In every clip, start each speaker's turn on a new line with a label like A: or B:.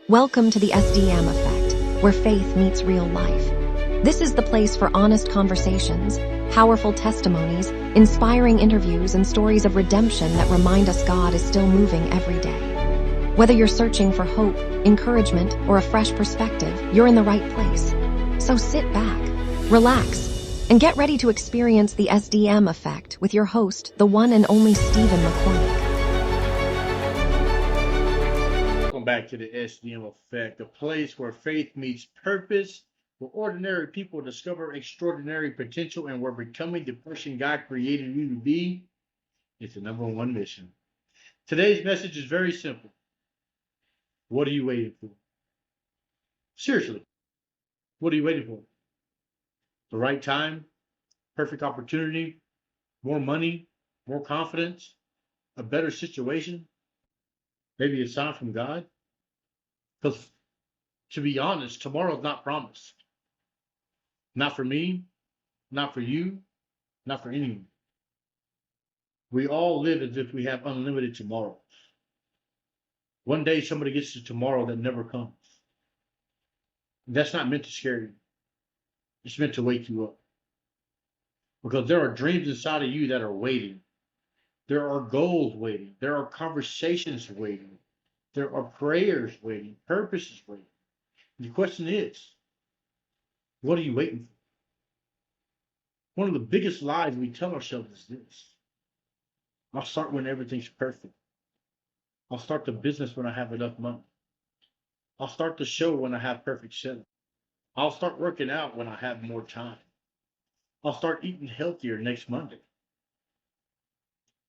A: Welcome to the SDM Effect, where faith meets real life. This is the place for honest conversations, powerful testimonies, inspiring interviews, and stories of redemption that remind us God is still moving every day. Whether you're searching for hope, encouragement, or a fresh perspective, you're in the right place. So sit back, relax, and get ready to experience the SDM Effect with your host, the one and only Stephen McCormick.
B: Welcome back to the SDM Effect, a place where faith meets purpose, where ordinary people discover extraordinary potential, and where becoming the person God created you to be is the number one mission. Today's message is very simple. What are you waiting for? Seriously, what are you waiting for? The right time, perfect opportunity, more money, more confidence, a better situation, maybe a sign from God? Because to be honest, tomorrow's not promised. Not for me, not for you, not for anyone. We all live as if we have unlimited tomorrows. One day somebody gets to tomorrow that never comes. That's not meant to scare you. It's meant to wake you up. Because there are dreams inside of you that are waiting. There are goals waiting. There are conversations waiting. There are prayers waiting. Purposes waiting. The question is, what are you waiting for? One of the biggest lies we tell ourselves is this. I'll start when everything's perfect. I'll start the business when I have enough money. I'll start the show when I have perfect setup. I'll start working out when I have more time. I'll start eating healthier next Monday.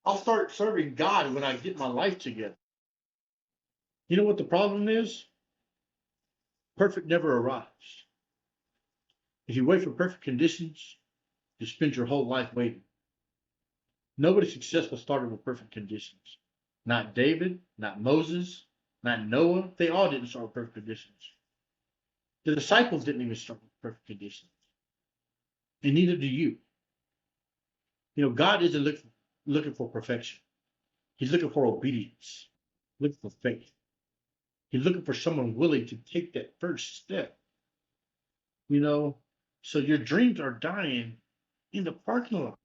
B: I'll start serving God when I get my life together. You know what the problem is? Perfect never arrives. If you wait for perfect conditions, you spend your whole life waiting. Nobody successful started with perfect conditions. Not David, not Moses, not Noah. They all didn't start with perfect conditions. The disciples didn't even start with perfect conditions. And neither do you. You know, God isn't looking for perfection. He's looking for obedience, looking for faith. He's looking for someone willing to take that first step. You know, so your dreams are dying in the parking lot.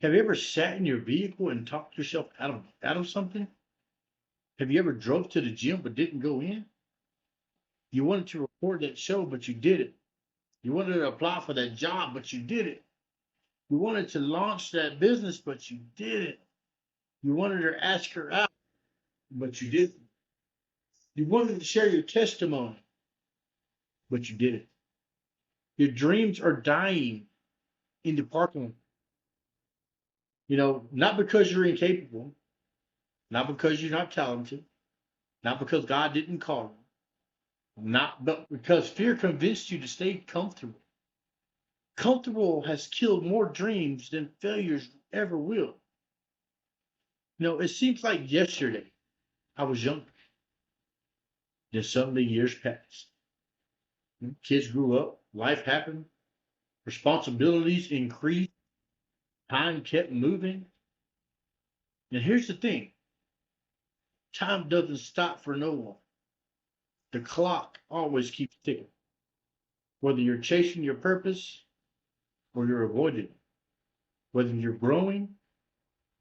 B: Have you ever sat in your vehicle and talked yourself out of something? Have you ever drove to the gym but didn't go in? You wanted to record that show, but you didn't. You wanted to apply for that job, but you didn't. You wanted to launch that business, but you didn't. You wanted to ask her out, but you didn't. You wanted to share your testimony, but you didn't. Your dreams are dying in the parking lot. You know, not because you're incapable, not because you're not talented, not because God didn't call you, but because fear convinced you to stay comfortable. Comfortable has killed more dreams than failures ever will. You know, it seems like yesterday I was younger. Then suddenly years passed. Kids grew up, life happened, responsibilities increased, time kept moving. And here's the thing. Time doesn't stop for no one. The clock always keeps ticking. Whether you're chasing your purpose or you're avoiding it. Whether you're growing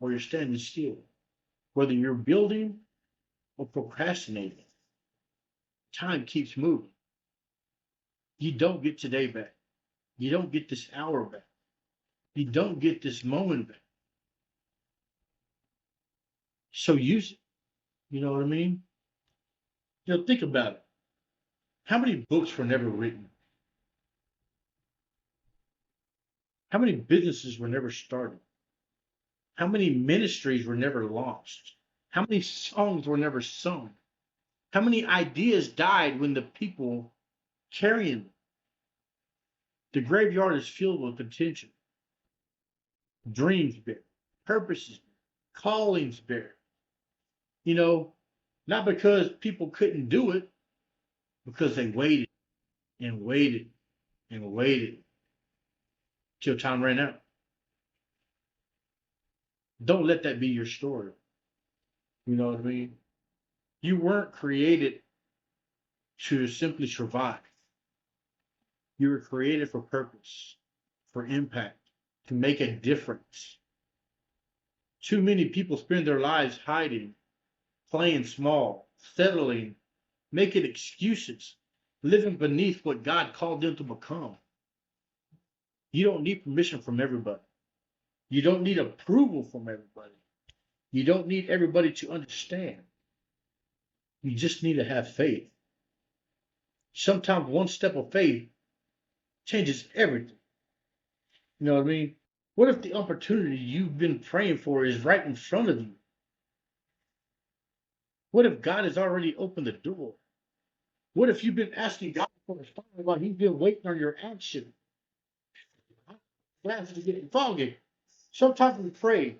B: or you're standing still. Whether you're building or procrastinating. Time keeps moving. You don't get today back. You don't get this hour back. You don't get this moment back. So use it. You know what I mean? You know, think about it. How many books were never written? How many businesses were never started? How many ministries were never launched? How many songs were never sung? How many ideas died when the people carrying them? The graveyard is filled with potential. Dreams buried, purposes buried, callings buried. You know, not because people couldn't do it, because they waited and waited and waited till time ran out. Don't let that be your story. You know what I mean? You weren't created to simply survive. You were created for purpose, for impact, to make a difference. Too many people spend their lives hiding, playing small, settling, making excuses, living beneath what God called them to become. You don't need permission from everybody. You don't need approval from everybody. You don't need everybody to understand. You just need to have faith. Sometimes one step of faith changes everything. You know what I mean? What if the opportunity you've been praying for is right in front of you? What if God has already opened the door? What if you've been asking God for a sign while He's been waiting on your action? That's getting foggy. Sometimes we pray,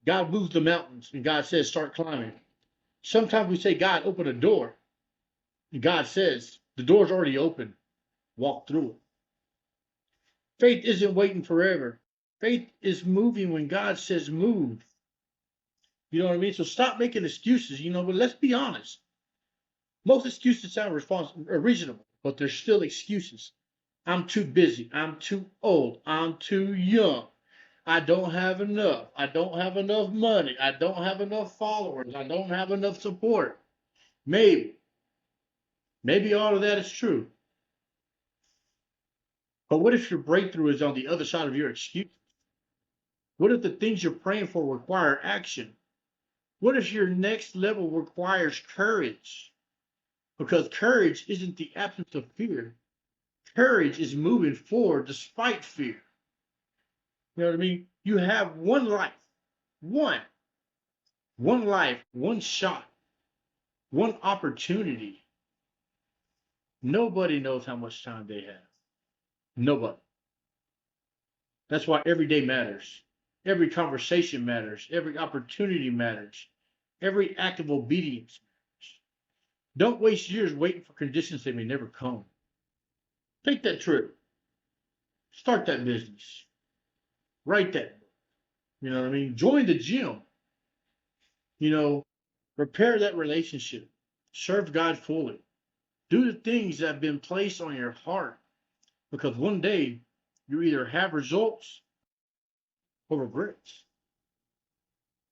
B: God moves the mountains, and God says, start climbing. Sometimes we say, God, open a door. And God says, the door's already open. Walk through it. Faith isn't waiting forever. Faith is moving when God says move. You know what I mean? So stop making excuses, but let's be honest. Most excuses sound reasonable, but they're still excuses. I'm too busy. I'm too old. I'm too young. I don't have enough. I don't have enough money. I don't have enough followers. I don't have enough support. Maybe all of that is true. But what if your breakthrough is on the other side of your excuses? What if the things you're praying for require action? What if your next level requires courage? Because courage isn't the absence of fear. Courage is moving forward despite fear. You know what I mean? You have one life. One life, one shot, one opportunity. Nobody knows how much time they have. Nobody. That's why every day matters. Every conversation matters. Every opportunity matters. Every act of obedience matters. Don't waste years waiting for conditions that may never come. Take that trip. Start that business. Write that book. You know what I mean? Join the gym. Repair that relationship. Serve God fully. Do the things that have been placed on your heart. Because one day, you either have results or regrets.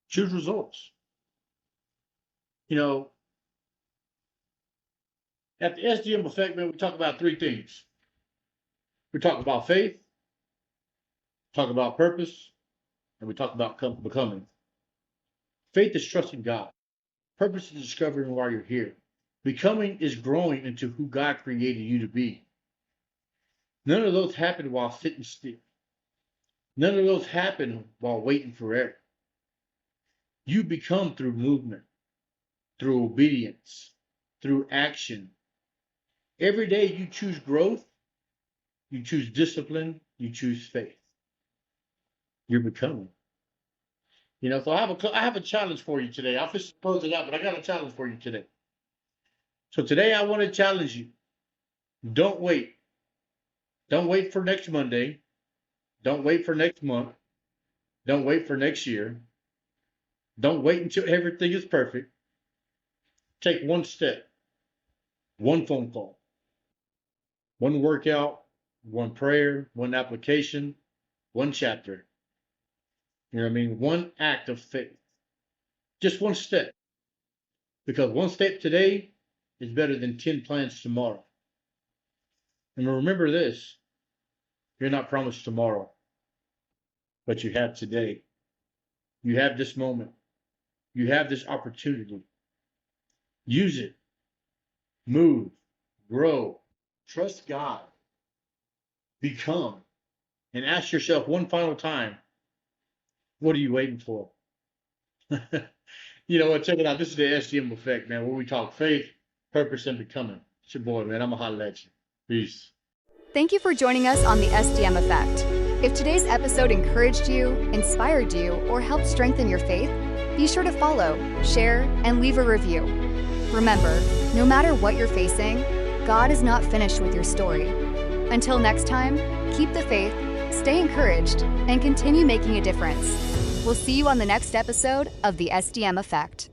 B: Choose results. At the SDM Effect, man, we talk about three things. We talk about faith, talk about purpose, and we talk about becoming. Faith is trusting God. Purpose is discovering why you're here. Becoming is growing into who God created you to be. None of those happen while sitting still. None of those happen while waiting forever. You become through movement, through obedience, through action. Every day you choose growth, you choose discipline, you choose faith. You're becoming. So I have a challenge for you today. I'll just close it out, but I got a challenge for you today. So today I want to challenge you. Don't wait. Don't wait for next Monday. Don't wait for next month. Don't wait for next year. Don't wait until everything is perfect. Take one step, one phone call, one workout, one prayer, one application, one chapter. You know what I mean? One act of faith. Just one step. Because one step today is better than 10 plans tomorrow. And remember this, you're not promised tomorrow, but you have today. You have this moment. You have this opportunity. Use it. Move. Grow. Trust God. Become. And ask yourself one final time, what are you waiting for? You know what? Check it out. This is the SDM Effect, man, where we talk faith, purpose, and becoming. It's your boy, man. I'm a holla at you. Peace.
C: Thank you for joining us on the SDM Effect. If today's episode encouraged you, inspired you, or helped strengthen your faith, be sure to follow, share, and leave a review. Remember, no matter what you're facing, God is not finished with your story. Until next time, keep the faith, stay encouraged, and continue making a difference. We'll see you on the next episode of the SDM Effect.